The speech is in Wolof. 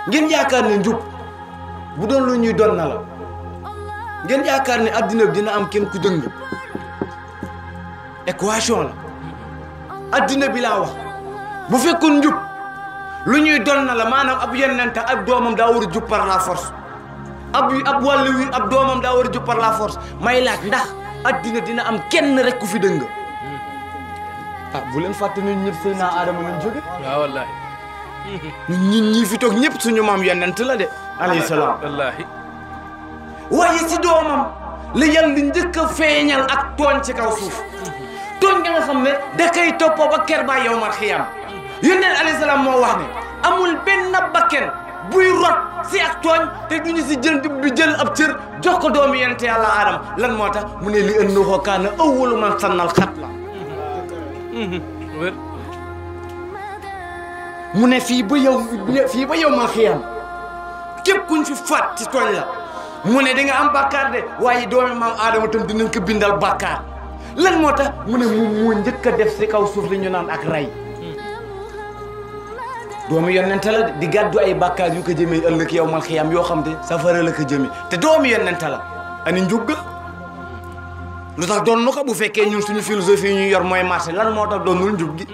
ngeen yaakaar ne njub bu doon lu ñuy doon na la ngeen yaakaar ne addina bi dina am kenn ku dëng équation la addina bi laa wax bu fekkoon njub lu ñuy doon na la maanaam ab yonent ab doomam daa war a jub par la force ab wàllu wi ab doomam daa war a jub par la force may laaj ndax addina dina am kenn rek ku fi dëng bu leen fàtte ñun ñëpp Seydina Adama lañ jóge waaw wallaahi ñun ñii fi toog ñëpp suñu maam yonent la de alayhi salaam wallaahi waaye si doomam la yàlla njëkk a feeñal ak tooñ ci kaw suuf tooñ nga nga xam ne da koy toppoo ba ker ba yawmal xiyaam yonent alayhi salaam moo wax ne amul benn bakken buy rot si ak tooñ te duñu si jël ab cër jox ko doomu yonent yàlla Adama lan moo tax mu ne li innahu kaana awwalu man sannal xatla mu ne fii ba yow ma xiyam képp kuñ fi faat ci tooñ la mu ne da nga am bàkkaar de waaye doomi maam Adama tam dinañ ko bindal bàkkaar lan moo tax mu ne moom moo njëkk a def si kaw suuf li ñu naan ak rey doomi yonent la di gàddu ay bàkkaar yu ko jëmee ëllëg yow mal xiyam yoo xam te safara la ko jëmee te doomi yonent la ani njugga lu tax doon nu ko bu fekkee ñun suñu philosophie ñu yor mooy marché lan moo tax doonul njub gi